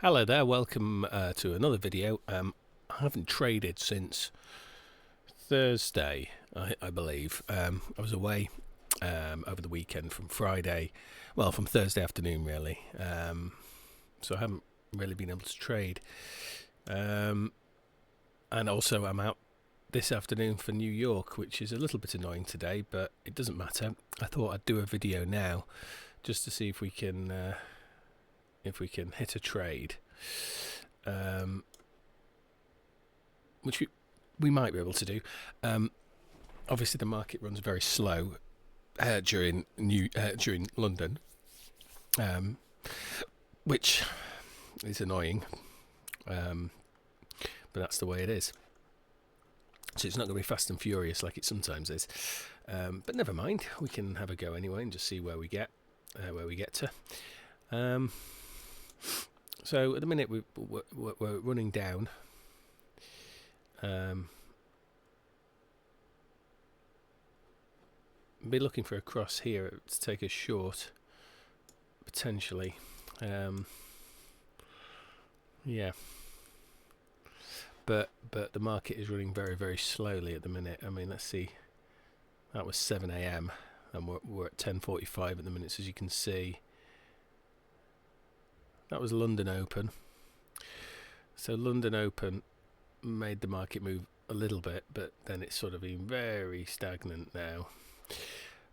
Hello there, welcome to another video. I haven't traded since Thursday, I believe. I was away over the weekend from Thursday afternoon really. So I haven't really been able to trade. And also I'm out this afternoon for New York, which is a little bit annoying today, but it doesn't matter. I thought I'd do a video now just to see if we can hit a trade, which we might be able to do. Obviously the market runs very slow during London, which is annoying, but that's the way it is. So it's not going to be fast and furious like it sometimes is, but never mind, we can have a go anyway and just see where we get to. So at the minute we're running down. Be looking for a cross here to take a short, potentially. Yeah. But the market is running very, very slowly at the minute. I mean, let's see. That was 7 AM and we're at 10:45 at the minute, so as you can see. That was London Open. So London Open made the market move a little bit, but then it's sort of been very stagnant now.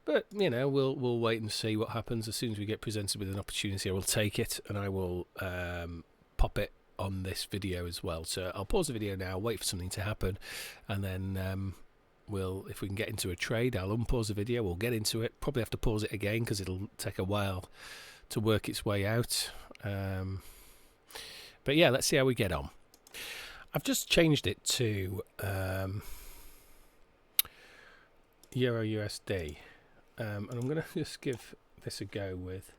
But you know, we'll wait and see what happens. As soon as we get presented with an opportunity, I will take it and I will pop it on this video as well. So I'll pause the video now, wait for something to happen, and then if we can get into a trade, I'll unpause the video, we'll get into it. Probably have to pause it again because it'll take a while to work its way out. But yeah, let's see how we get on. I've just changed it to Euro USD, and I'm going to just give this a go with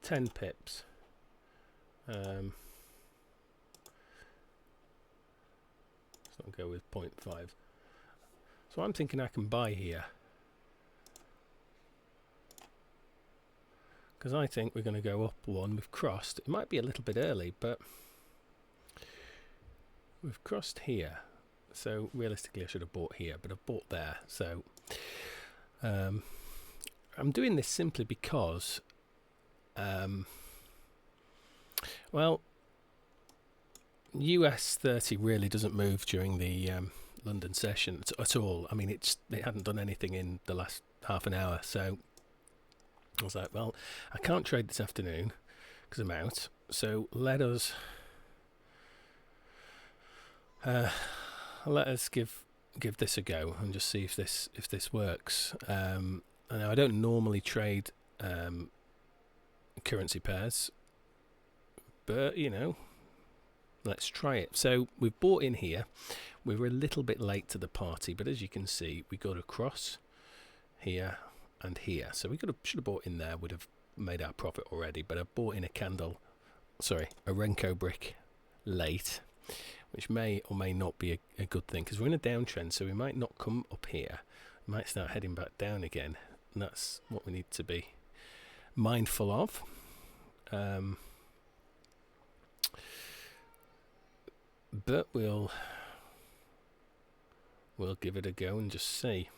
10 pips. Let's not go with 0.5. So I'm thinking I can buy here, because I think we're going to go up one. We've crossed. It might be a little bit early, but we've crossed here. So realistically I should have bought here, but I've bought there. So I'm doing this simply because well, US 30 really doesn't move during the London session at all. I mean, it hadn't done anything in the last half an hour, so I was like, well, I can't trade this afternoon because I'm out, so let us give this a go and just see if this works. I don't normally trade currency pairs, but you know, let's try it. So we've bought in here. We were a little bit late to the party, but as you can see, we got across here and here. So we should have bought in there, would have made our profit already, but I bought in a Renko brick late, which may or may not be a good thing, because we're in a downtrend, so we might not come up here. We might start heading back down again, and that's what we need to be mindful of. But we'll give it a go and just see.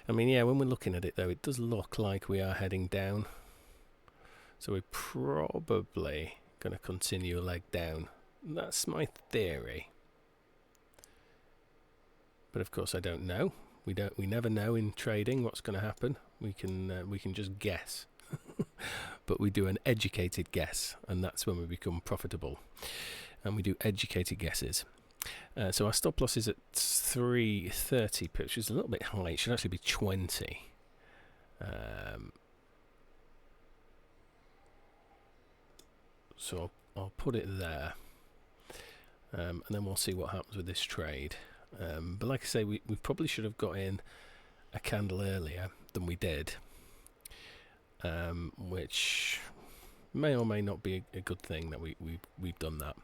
I mean, yeah, when we're looking at it though, it does look like we are heading down, so we're probably going to continue a leg down. That's my theory, but of course I don't know. We never know in trading what's going to happen. We can just guess. But we do an educated guess, and that's when we become profitable, and we do educated guesses. So our stop loss is at 330 pips, which is a little bit high. It should actually be 20. So I'll put it there, and then we'll see what happens with this trade. But like I say, we probably should have got in a candle earlier than we did, which may or may not be a good thing that we've done that.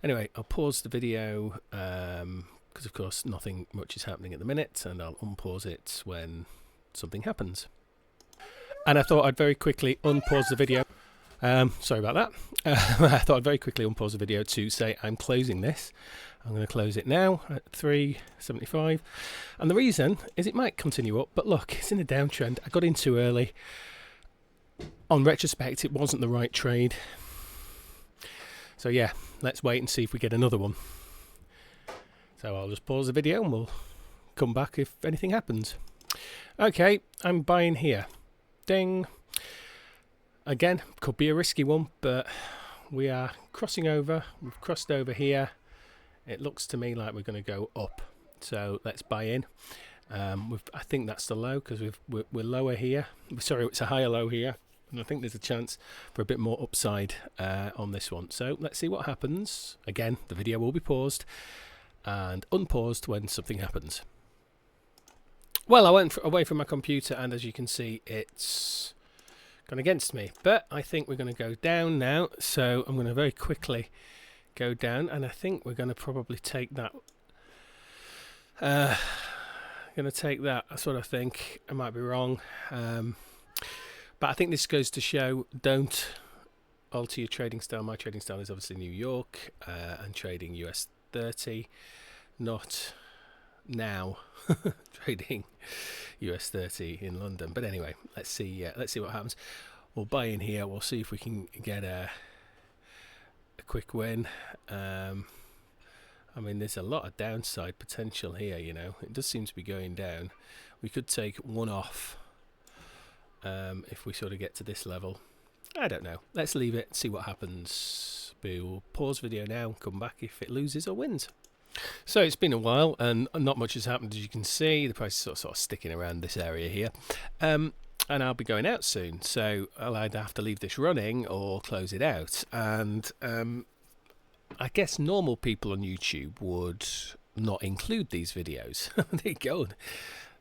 Anyway, I'll pause the video because of course nothing much is happening at the minute, and I'll unpause it when something happens. And I thought I'd very quickly unpause the video Sorry about that. I thought I'd very quickly unpause the video to say I'm closing this. I'm going to close it now at 3.75, and the reason is it might continue up, but look, it's in a downtrend. I got in too early. On retrospect, it wasn't the right trade. So yeah, let's wait and see if we get another one. So I'll just pause the video and we'll come back if anything happens. Okay, I'm buying here. Ding. Again, could be a risky one, but we are crossing over. We've crossed over here. It looks to me like we're going to go up. So let's buy in. I think that's the low because we're lower here. Sorry, it's a higher low here. And I think there's a chance for a bit more upside on this one. So let's see what happens. Again, the video will be paused and unpaused when something happens. Well, I went away from my computer, and as you can see, it's gone against me. But I think we're going to go down now. So I'm going to very quickly go down, and I think we're going to probably take that. Going to take that. That's what I think. I might be wrong. But I think this goes to show, don't alter your trading style. My trading style is obviously New York and trading US 30, not now trading US 30 in London. But anyway, let's see what happens. We'll buy in here. We'll see if we can get a quick win. I mean, there's a lot of downside potential here, you know. It does seem to be going down. We could take one off if we sort of get to this level. I don't know. Let's leave it, see what happens. We'll pause video now and come back if it loses or wins. So it's been a while and not much has happened, as you can see. The price is sort of sticking around this area here. And I'll be going out soon, so I'll either have to leave this running or close it out. And I guess normal people on YouTube would not include these videos. There you go.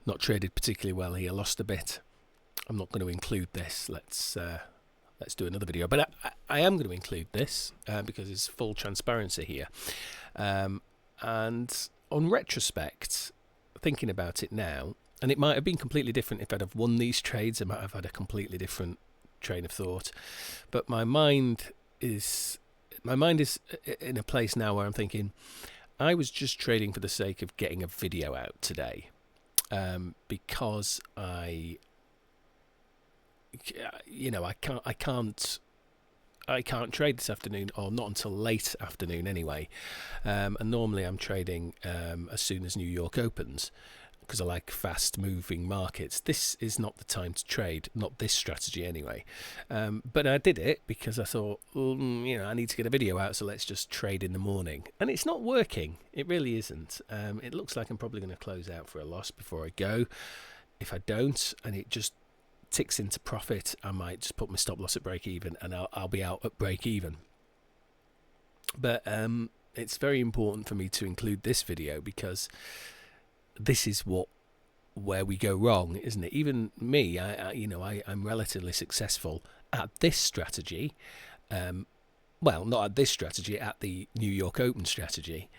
Not traded particularly well here, lost a bit. I'm not going to include this. Let's do another video. But I am going to include this because it's full transparency here. And on retrospect, thinking about it now, and it might have been completely different if I'd have won these trades. I might have had a completely different train of thought. But my mind is in a place now where I'm thinking, I was just trading for the sake of getting a video out today, because I can't trade this afternoon, or not until late afternoon anyway. And normally I'm trading as soon as New York opens, because I like fast moving markets. This is not the time to trade, not this strategy anyway. But I did it because I thought, I need to get a video out, so let's just trade in the morning. And it's not working. It really isn't. It looks like I'm probably going to close out for a loss before I go. If I don't, and it just ticks into profit, I might just put my stop loss at break even, and I'll be out at break even. But it's very important for me to include this video because this is where we go wrong, isn't it? Even me, I'm relatively successful at this strategy. Well, not at this strategy, at the New York Open strategy.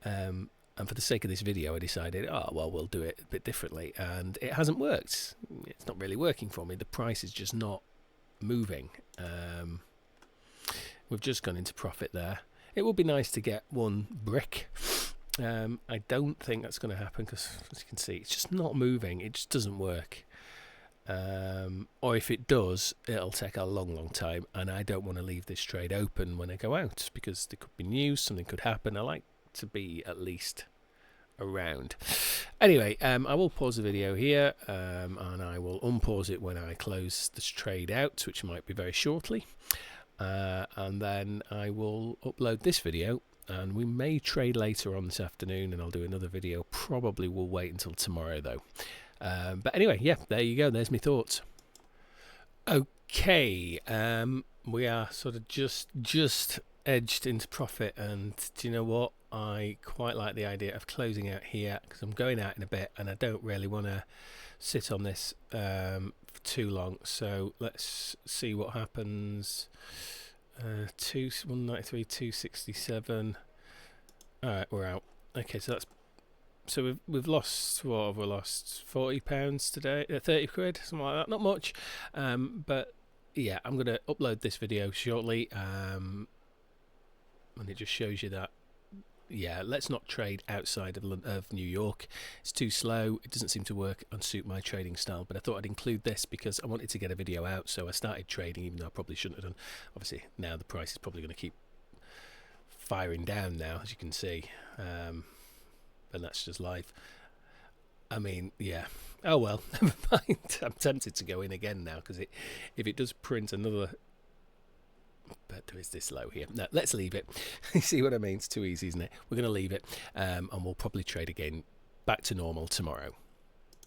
And for the sake of this video, I decided, we'll do it a bit differently. And it hasn't worked. It's not really working for me. The price is just not moving. We've just gone into profit there. It would be nice to get one brick. I don't think that's going to happen because, as you can see, it's just not moving. It just doesn't work. Or if it does, it'll take a long time. And I don't want to leave this trade open when I go out because there could be news, something could happen. I like to be at least around. Anyway, I will pause the video here, and I will unpause it when I close this trade out, which might be very shortly. And then I will upload this video. And we may trade later on this afternoon, and I'll do another video. Probably will wait until tomorrow, though. But anyway, yeah, there you go. There's my thoughts. Okay, we are sort of just edged into profit, and do you know what? I quite like the idea of closing out here because I'm going out in a bit, and I don't really want to sit on this for too long. So let's see what happens. 193, 267. All right, we're out. Okay, so we've lost, what have we lost? £40 today, 30 quid, something like that. Not much, but yeah, I'm going to upload this video shortly, and it just shows you that, yeah, let's not trade outside of New York. It's too slow. It doesn't seem to work and suit my trading style, but I thought I'd include this because I wanted to get a video out, so I started trading, even though I probably shouldn't have done. Obviously, now the price is probably going to keep firing down now, as you can see, and that's just life. I mean, yeah. Oh well, never mind. I'm tempted to go in again now because if it does print another. But is this low here? No, let's leave it. You see what I mean? It's too easy, isn't it? We're going to leave it, and we'll probably trade again back to normal tomorrow.